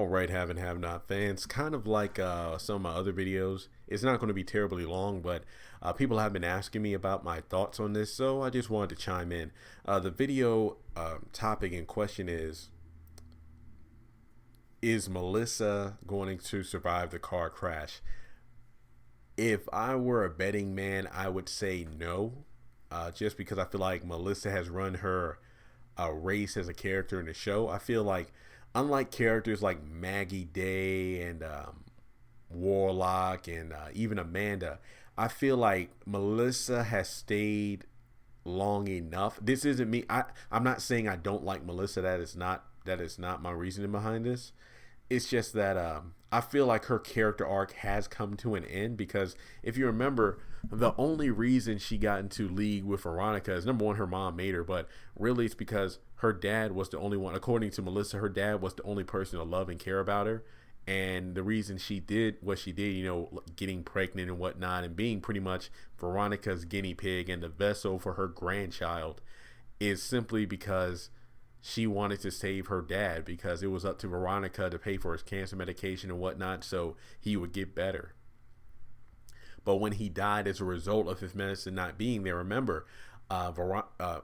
All right, have and have not fans. Kind of like some of my other videos. It's not going to be terribly long, but people have been asking me about my thoughts on this, so I just wanted to chime in. The video topic in question is Melissa going to survive the car crash? If I were a betting man, I would say no, just because I feel like Melissa has run her race as a character in the show. I feel like, unlike characters like Maggie Day and Warlock and even Amanda, I feel like Melissa has stayed long enough. This isn't me. I'm not saying I don't like Melissa. That is not my reasoning behind this. It's just that I feel like her character arc has come to an end because if you remember, the only reason she got into league with Veronica is number one, her mom made her, but really it's because her dad was the only one. According to Melissa, her dad was the only person to love and care about her. And the reason she did what she did, getting pregnant and whatnot, and being pretty much Veronica's guinea pig and the vessel for her grandchild, is simply because she wanted to save her dad, because it was up to Veronica to pay for his cancer medication and whatnot so he would get better. But when he died as a result of his medicine not being there, remember,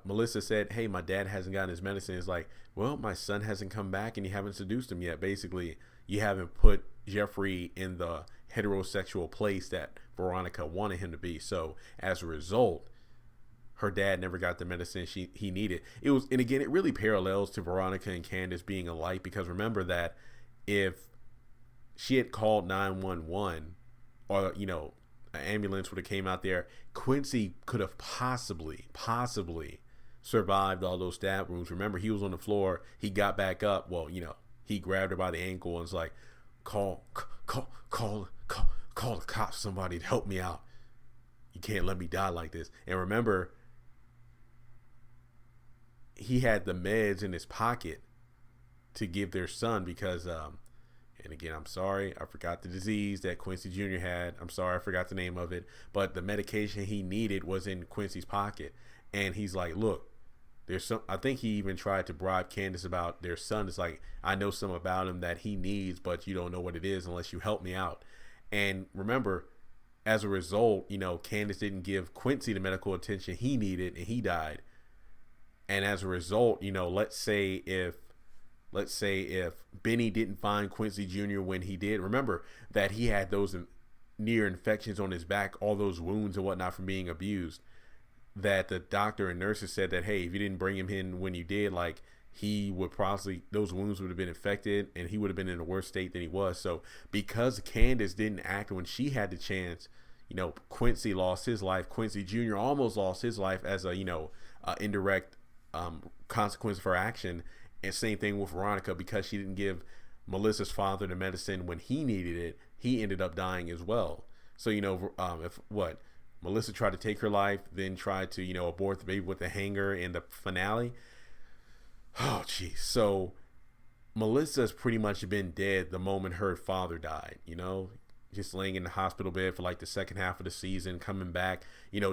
Melissa said, hey, my dad hasn't gotten his medicine. It's like, well, my son hasn't come back and you haven't seduced him yet. Basically, you haven't put Jeffrey in the heterosexual place that Veronica wanted him to be. So as a result, her dad never got the medicine he needed. And again, it really parallels to Veronica and Candace being alike, because remember that if she had called 911, or an ambulance would have came out there, Quincy could have possibly survived all those stab wounds. Remember, he was on the floor. He got back up. Well, he grabbed her by the ankle and was like, call the cops, somebody to help me out. You can't let me die like this. And remember, he had the meds in his pocket to give their son because, and again, I'm sorry, I forgot the disease that Quincy Jr. had. I'm sorry, I forgot the name of it. But the medication he needed was in Quincy's pocket. And he's like, look, I think he even tried to bribe Candace about their son. It's like, I know something about him that he needs, but you don't know what it is unless you help me out. And remember, as a result, Candace didn't give Quincy the medical attention he needed, and he died. And as a result, let's say if Benny didn't find Quincy Jr. when he did, remember that he had those near infections on his back, all those wounds and whatnot from being abused, that the doctor and nurses said that, hey, if you didn't bring him in when you did, like, he would probably, those wounds would have been infected and he would have been in a worse state than he was. So because Candace didn't act when she had the chance, Quincy lost his life. Quincy Jr. almost lost his life as a, indirect consequence for action. And same thing with Veronica, because she didn't give Melissa's father the medicine when he needed it, he ended up dying as well. So, if Melissa tried to take her life, then tried to, abort the baby with the hanger in the finale. Oh, geez. So Melissa's pretty much been dead the moment her father died, just laying in the hospital bed for like the second half of the season, coming back.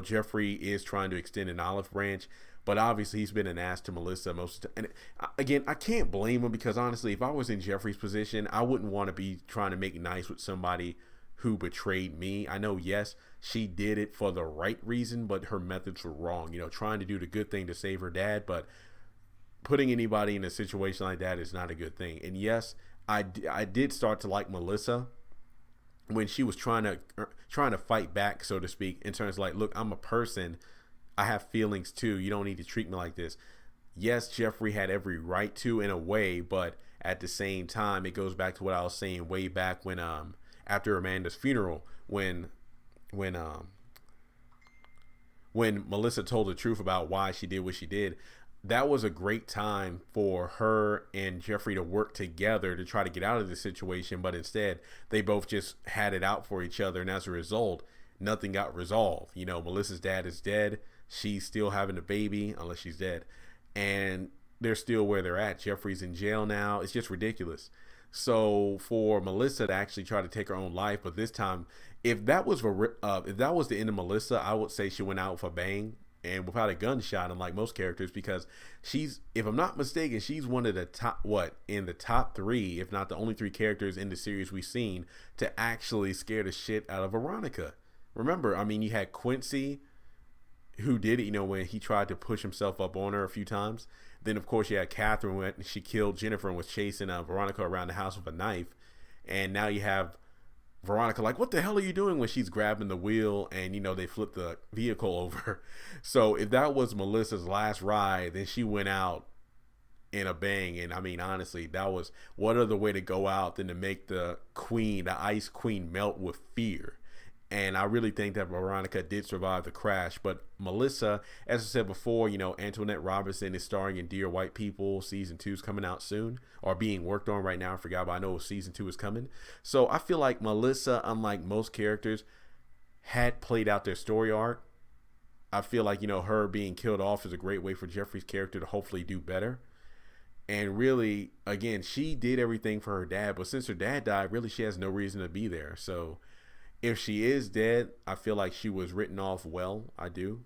Jeffrey is trying to extend an olive branch, but obviously he's been an ass to Melissa most of the time. And again, I can't blame him, because honestly, if I was in Jeffrey's position, I wouldn't want to be trying to make nice with somebody who betrayed me. I know, yes, she did it for the right reason, but her methods were wrong. Trying to do the good thing to save her dad, but putting anybody in a situation like that is not a good thing. And yes, I did start to like Melissa when she was trying to fight back, so to speak, in terms of like, look, I'm a person, I have feelings too, you don't need to treat me like this. Yes, Jeffrey had every right to, in a way, but at the same time, it goes back to what I was saying way back when after Amanda's funeral, when Melissa told the truth about why she did what she did. That was a great time for her and Jeffrey to work together to try to get out of the situation, but instead they both just had it out for each other, and as a result, nothing got resolved. Melissa's dad is dead. She's still having a baby, unless she's dead, and they're still where they're at. Jeffrey's in jail now. It's just ridiculous. So for Melissa to actually try to take her own life, but this time, if that was the end of Melissa, I would say she went out with a bang. and without a gunshot, unlike most characters, because she's, if I'm not mistaken, she's one of the top, in the top three, if not the only three characters in the series we've seen to actually scare the shit out of Veronica. Remember, I mean, you had Quincy, who did it, when he tried to push himself up on her a few times. Then, of course, you had Catherine when she killed Jennifer and was chasing Veronica around the house with a knife. And now you have Veronica like, what the hell are you doing, when she's grabbing the wheel and, they flip the vehicle over. So if that was Melissa's last ride, then she went out in a bang. And I mean, honestly, that was, what other way to go out than to make the queen, the Ice Queen, melt with fear. And I really think that Veronica did survive the crash. But Melissa, as I said before, Antoinette Robinson is starring in Dear White People. Season 2 is coming out soon, or being worked on right now. I forgot, but I know season 2 is coming. So I feel like Melissa, unlike most characters, had played out their story arc. I feel like, her being killed off is a great way for Jeffrey's character to hopefully do better. And really, again, she did everything for her dad. But since her dad died, really, she has no reason to be there. So if she is dead, I feel like she was written off well. I do.